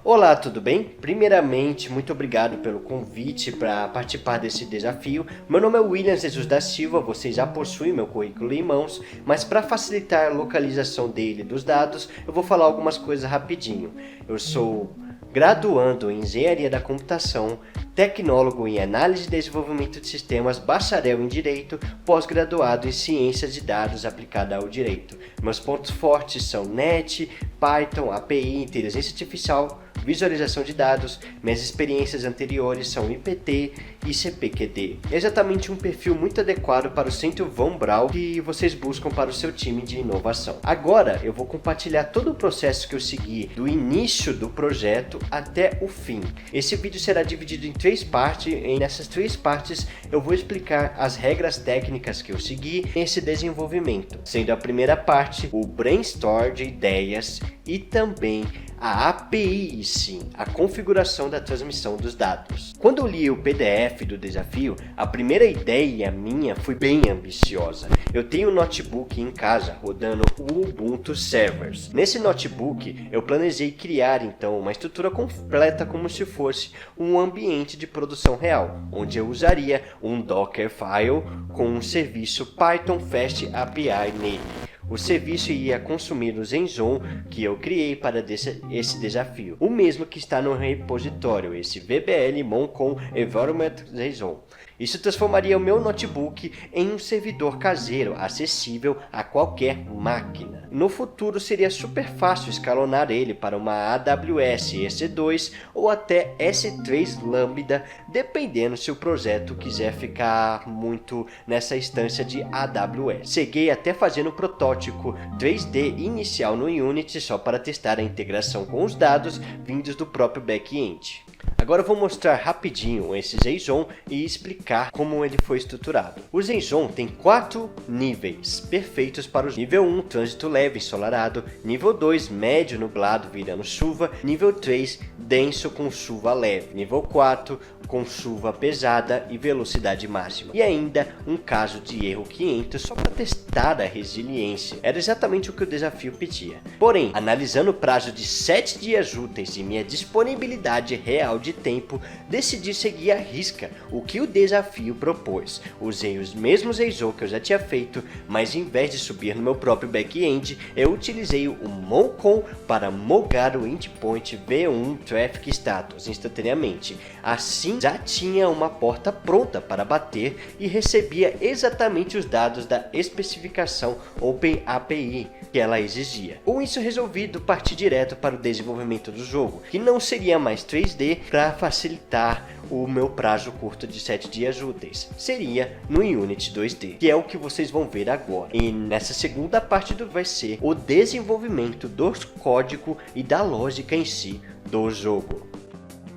Olá, tudo bem? Primeiramente, muito obrigado pelo convite para participar desse desafio. Meu nome é William Jesus da Silva, você já possui meu currículo em mãos, mas para facilitar a localização dele dos dados, eu vou falar algumas coisas rapidinho. Eu sou graduando em Engenharia da Computação, tecnólogo em Análise e Desenvolvimento de Sistemas, bacharel em Direito, pós-graduado em Ciências de Dados aplicada ao Direito. Meus pontos fortes são NET, Python, API, Inteligência Artificial, visualização de dados. Minhas experiências anteriores são IPT e CPQD. É exatamente um perfil muito adequado para o Centro Von Braun que vocês buscam para o seu time de inovação. Agora eu vou compartilhar todo o processo que eu segui do início do projeto até o fim. Esse vídeo será dividido em 3 partes e nessas 3 partes eu vou explicar as regras técnicas que eu segui nesse desenvolvimento, sendo a primeira parte o brainstorm de ideias e também a API, sim, a configuração da transmissão dos dados. Quando eu li o PDF do desafio, a primeira ideia minha foi bem ambiciosa. Eu tenho um notebook em casa rodando o Ubuntu Servers. Nesse notebook, eu planejei criar então uma estrutura completa como se fosse um ambiente de produção real, onde eu usaria um Dockerfile com um serviço Python Fast API nele. O serviço ia consumir o Zenson que eu criei para esse desafio, o mesmo que está no repositório, esse VBL-mon com Environment Zenson. Isso transformaria o meu notebook em um servidor caseiro, acessível a qualquer máquina. No futuro seria super fácil escalonar ele para uma AWS EC2 ou até S3 Lambda, dependendo se o projeto quiser ficar muito nessa instância de AWS. Cheguei até fazendo um protótipo 3D inicial no Unity só para testar a integração com os dados vindos do próprio back-end. Agora eu vou mostrar rapidinho esse Zenson e explicar como ele foi estruturado. O Zenson tem 4 níveis perfeitos para o nível 1, trânsito leve ensolarado, nível 2, médio nublado virando chuva, nível 3, denso com chuva leve, nível 4, com chuva pesada e velocidade máxima. E ainda um caso de erro 500 só para testar a resiliência. Era exatamente o que o desafio pedia. Porém, analisando o prazo de 7 dias úteis e minha disponibilidade real de tempo, decidi seguir à risca o que o desafio propôs. Usei os mesmos Zenson que eu já tinha feito, mas em vez de subir no meu próprio back-end, eu utilizei o Moncon para mogar o endpoint V1 Traffic Status instantaneamente. Assim, já tinha uma porta pronta para bater e recebia exatamente os dados da especificação OpenAPI que ela exigia. Com isso resolvido, parti direto para o desenvolvimento do jogo, que não seria mais 3D para facilitar o meu prazo curto de 7 dias úteis. Seria no Unity 2D, que é o que vocês vão ver agora. E nessa segunda parte vai ser o desenvolvimento do código e da lógica em si do jogo.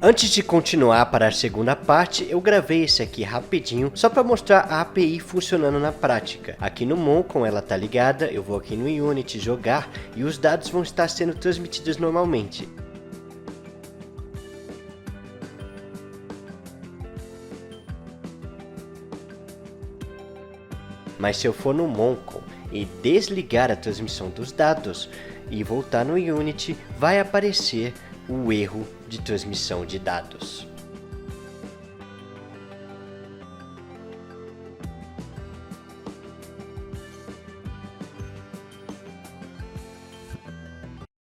Antes de continuar para a segunda parte, eu gravei esse aqui rapidinho, só para mostrar a API funcionando na prática. Aqui no Moncon ela tá ligada, eu vou aqui no Unity jogar e os dados vão estar sendo transmitidos normalmente. Mas se eu for no Moncon e desligar a transmissão dos dados e voltar no Unity, vai aparecer o erro de transmissão de dados.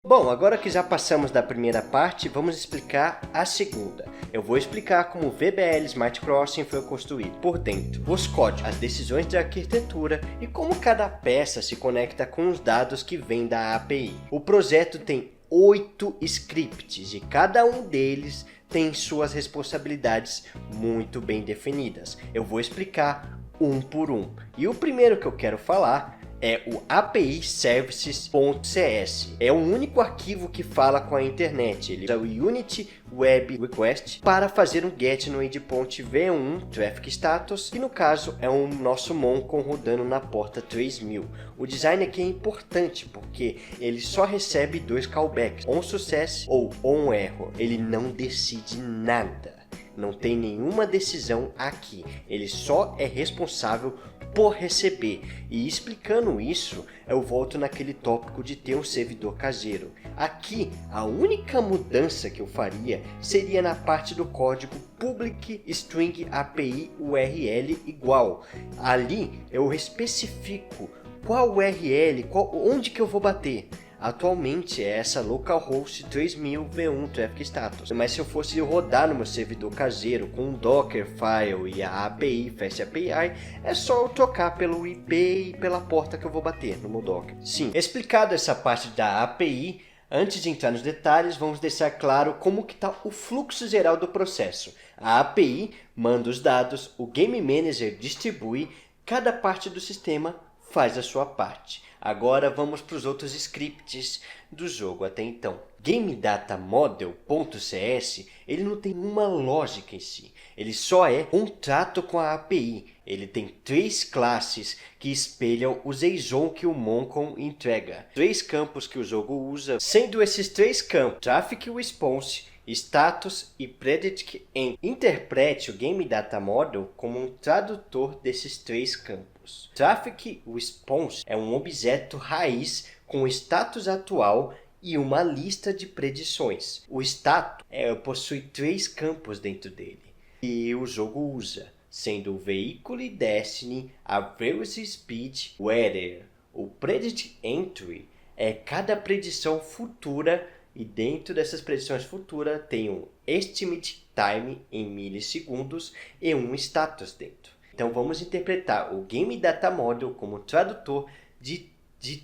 Bom, agora que já passamos da primeira parte, vamos explicar a segunda. Eu vou explicar como o VBL Smart Crossing foi construído por dentro, os códigos, as decisões de arquitetura e como cada peça se conecta com os dados que vêm da API. O projeto tem 8 scripts e cada um deles tem suas responsabilidades muito bem definidas. Eu vou explicar um por um. E o primeiro que eu quero falar é o API Services.cs. É o único arquivo que fala com a internet. Ele usa o Unity Web Request para fazer um GET no endpoint V1 Traffic Status, que no caso é o nosso Moncon rodando na porta 3000. O design aqui é importante porque ele só recebe 2 callbacks, on success ou on error. Ele não decide nada. Não tem nenhuma decisão aqui. Ele só é responsável por receber. E explicando isso, eu volto naquele tópico de ter um servidor caseiro. Aqui, a única mudança que eu faria seria na parte do código public string API URL igual. Ali eu especifico qual URL, onde que eu vou bater. Atualmente é essa localhost 3000 v1 traffic status, mas se eu fosse rodar no meu servidor caseiro com um Dockerfile e a API, Fast API, é só eu trocar pelo IP e pela porta que eu vou bater no meu Docker. Sim, explicado essa parte da API, antes de entrar nos detalhes, vamos deixar claro como que está o fluxo geral do processo. A API manda os dados, o Game Manager distribui, cada parte do sistema faz a sua parte. Agora vamos para os outros scripts do jogo até então. GameDataModel.cs, ele não tem uma lógica em si. Ele só é contrato com a API. Ele tem 3 classes que espelham os JSON que o Moncon entrega. 3 campos que o jogo usa, sendo esses 3 campos Traffic Response, Status e Predict End. Interprete o GameDataModel como um tradutor desses 3 campos. Traffic Response é um objeto raiz com status atual e uma lista de predições. O status possui 3 campos dentro dele e o jogo usa, sendo o Vehicle Destiny, a Velocity Speed, Weather. O Predict Entry é cada predição futura e dentro dessas predições futuras tem um Estimate Time em milissegundos e um status dentro. Então vamos interpretar o GameDataModel como tradutor de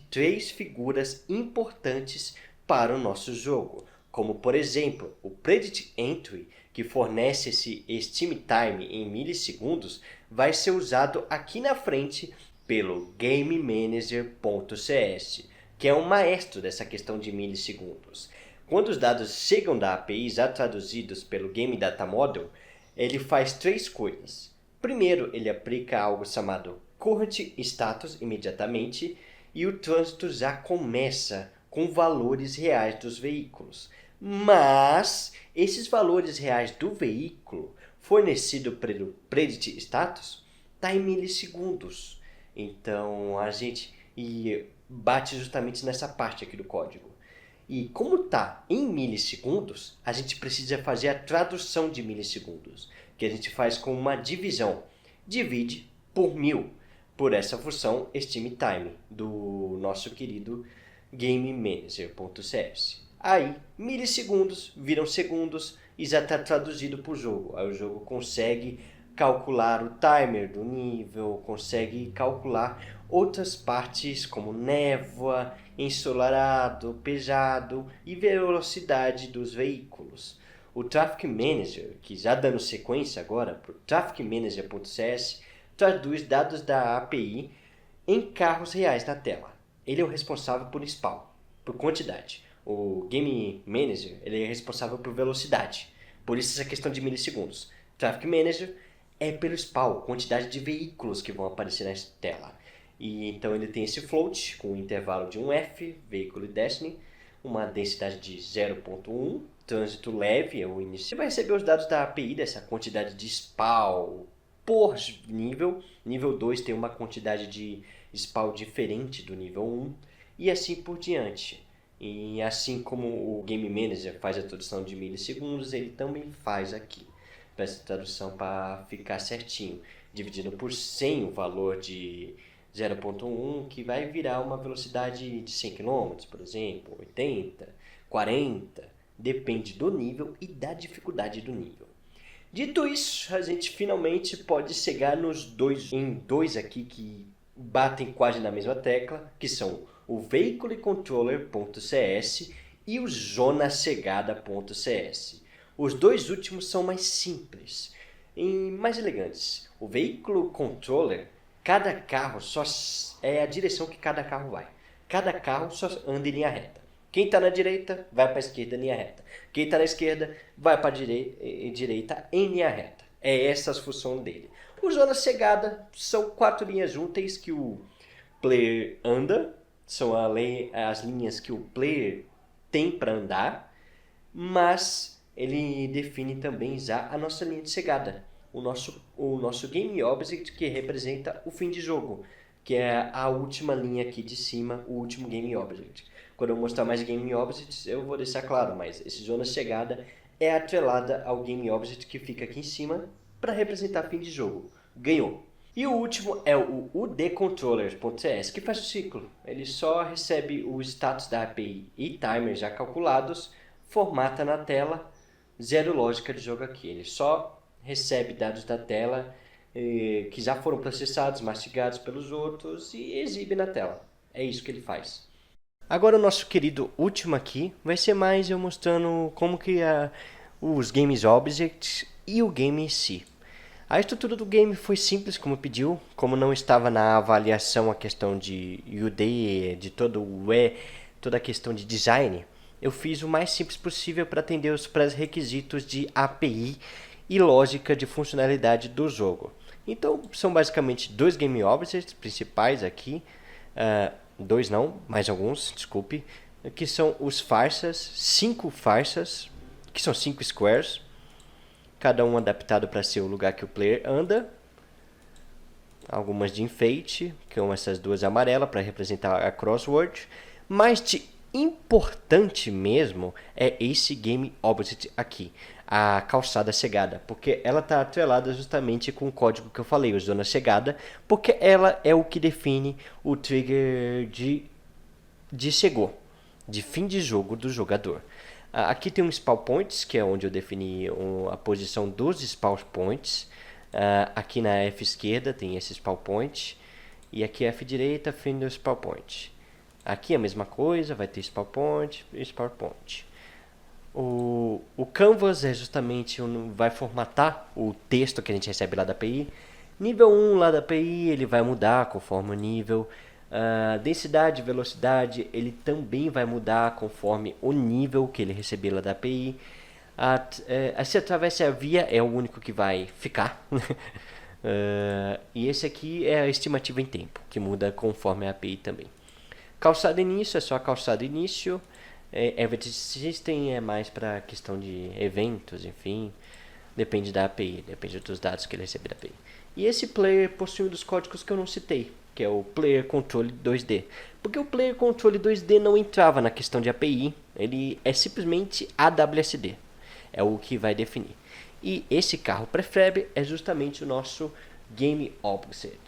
3 figuras importantes para o nosso jogo, como por exemplo o Predict Entry, que fornece esse Estimate Time em milissegundos, vai ser usado aqui na frente pelo GameManager.cs, que é um maestro dessa questão de milissegundos. Quando os dados chegam da API já traduzidos pelo GameDataModel, ele faz 3 coisas. Primeiro, ele aplica algo chamado Current Status imediatamente e o trânsito já começa com valores reais dos veículos. Mas esses valores reais do veículo fornecido pelo Predict Status está em milissegundos. Então a gente bate justamente nessa parte aqui do código. E como está em milissegundos, a gente precisa fazer a tradução de milissegundos, que a gente faz com uma divisão. Divide por 1000, por essa função EstimeTime do nosso querido GameManager.cs. Aí, milissegundos viram segundos e já está traduzido para o jogo. Aí o jogo consegue calcular o timer do nível, consegue calcular outras partes como névoa, ensolarado, pesado e velocidade dos veículos. O Traffic Manager, que já dando sequência agora para o TrafficManager.cs, traduz dados da API em carros reais na tela. Ele é o responsável por spawn, por quantidade. O Game Manager ele é responsável por velocidade, por isso essa questão de milissegundos. Traffic Manager é pelo spawn, quantidade de veículos que vão aparecer na tela. E então ele tem esse float com um intervalo de 1F, Vehicle Destiny, uma densidade de 0.1, trânsito leve é o início. Você vai receber os dados da API dessa quantidade de spawn por nível. Nível 2 tem uma quantidade de spawn diferente do nível 1 e assim por diante. E assim como o Game Manager faz a tradução de milissegundos, ele também faz aqui. Essa tradução para ficar certinho, dividindo por 100 o valor de 0.1, que vai virar uma velocidade de 100 km, por exemplo, 80, 40, depende do nível e da dificuldade do nível. Dito isso, a gente finalmente pode chegar nos dois aqui que batem quase na mesma tecla, que são o VehiculeController.cs e o ZonaCegada.cs. Os dois últimos são mais simples e mais elegantes. O Vehicle Controller, cada carro só é a direção que cada carro vai. Cada carro só anda em linha reta. Quem está na direita vai para a esquerda em linha reta. Quem está na esquerda vai para a direita em linha reta. É essa a função dele. O Zona Cegada são 4 linhas úteis que o player anda. São as linhas que o player tem para andar. Mas ele define também já a nossa linha de chegada, o nosso Game Object, que representa o fim de jogo, que é a última linha aqui de cima, o último Game Object. Quando eu mostrar mais Game Objects, eu vou deixar claro, mas esse zona chegada é atrelada ao Game Object que fica aqui em cima para representar fim de jogo. Ganhou! E o último é o UDController.ts, que faz o ciclo. Ele só recebe o status da API e timers já calculados, formata na tela, zero lógica de jogo aqui. Ele só recebe dados da tela que já foram processados, mastigados pelos outros e exibe na tela. É isso que ele faz. Agora o nosso querido último aqui vai ser mais eu mostrando como que os Games Objects e o game em si. A estrutura do game foi simples como pediu, como não estava na avaliação a questão de UD, de toda a questão de design, eu fiz o mais simples possível para atender os pré-requisitos de API e lógica de funcionalidade do jogo. Então são basicamente dois Game Objects principais aqui, dois não, mais alguns, desculpe, que são os farsas, 5 farsas, que são 5 squares, cada um adaptado para ser o lugar que o player anda. Algumas de enfeite, que são essas duas amarelas para representar a crossword. Mas de importante mesmo é esse Game Object aqui, a calçada cegada, porque ela está atrelada justamente com o código que eu falei, o zona cegada, porque ela é o que define o trigger de chegou, de fim de jogo do jogador. Aqui tem um spawn points, que é onde eu defini a posição dos spawn points. Aqui na F esquerda tem esse spawn point. E aqui F direita, fim do spawn point. Aqui a mesma coisa, vai ter spawn point e spawn point. O canvas é justamente onde vai formatar o texto que a gente recebe lá da API. Nível 1 lá da API, ele vai mudar conforme o nível. Densidade, velocidade, ele também vai mudar conforme o nível que ele receber lá da API. Se atravessa a via é o único que vai ficar. E esse aqui é a estimativa em tempo, que muda conforme a API também. Calçada início é só a calçada início. Event System é mais para questão de eventos, enfim. Depende da API, depende dos dados que ele receber da API. E esse player possui um dos códigos que eu não citei, que é o Player Control 2D. Porque o Player Control 2D não entrava na questão de API, ele é simplesmente AWSD. É o que vai definir. E esse carro prefab é justamente o nosso Game Object.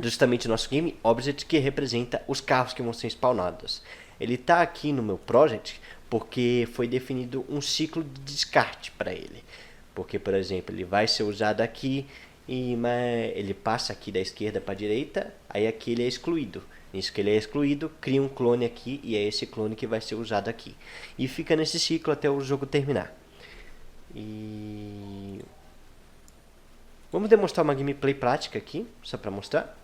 Justamente o nosso Game Object que representa os carros que vão ser spawnados. Ele está aqui no meu project porque foi definido um ciclo de descarte para ele. Porque, por exemplo, ele vai ser usado aqui e ele passa aqui da esquerda para a direita, aí aqui ele é excluído. Nisso que ele é excluído, cria um clone aqui e é esse clone que vai ser usado aqui. E fica nesse ciclo até o jogo terminar. E vamos demonstrar uma gameplay prática aqui, só para mostrar.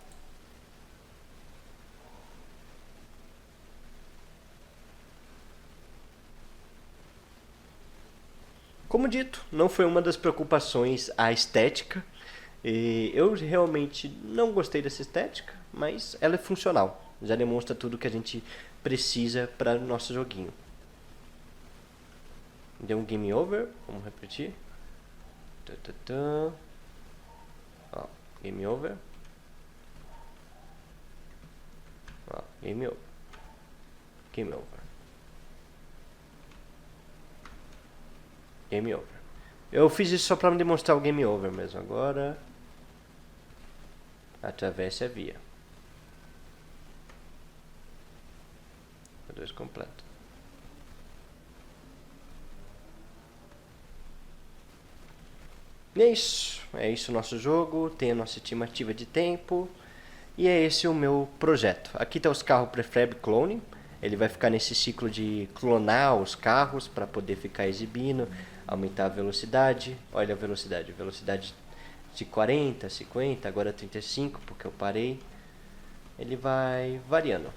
Como dito, não foi uma das preocupações a estética. Eu realmente não gostei dessa estética, mas ela é funcional. Já demonstra tudo que a gente precisa para o nosso joguinho. Deu um game over, vamos repetir. Ó, game over. Ó, game over. Game over. Game over. Eu fiz isso só para me demonstrar o game over mesmo. Agora atravesse a via. O 2 completo. E é isso o nosso jogo, tem a nossa estimativa de tempo e é esse o meu projeto. Aqui está os carros Prefab Clone, ele vai ficar nesse ciclo de clonar os carros para poder ficar exibindo, aumentar a velocidade. Olha a velocidade de 40, 50, agora 35 porque eu parei. Ele vai variando.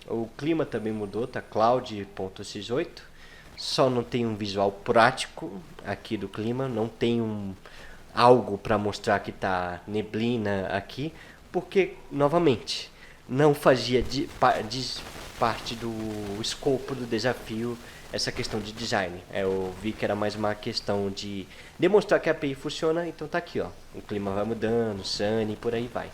O clima também mudou, tá cloud.x8. Só não tem um visual prático aqui do clima, não tem algo para mostrar que tá neblina aqui, porque novamente não fazia parte do escopo do desafio essa questão de design. Eu vi que era mais uma questão de demonstrar que a API funciona, então tá aqui, ó. O clima vai mudando, Sunny, por aí vai.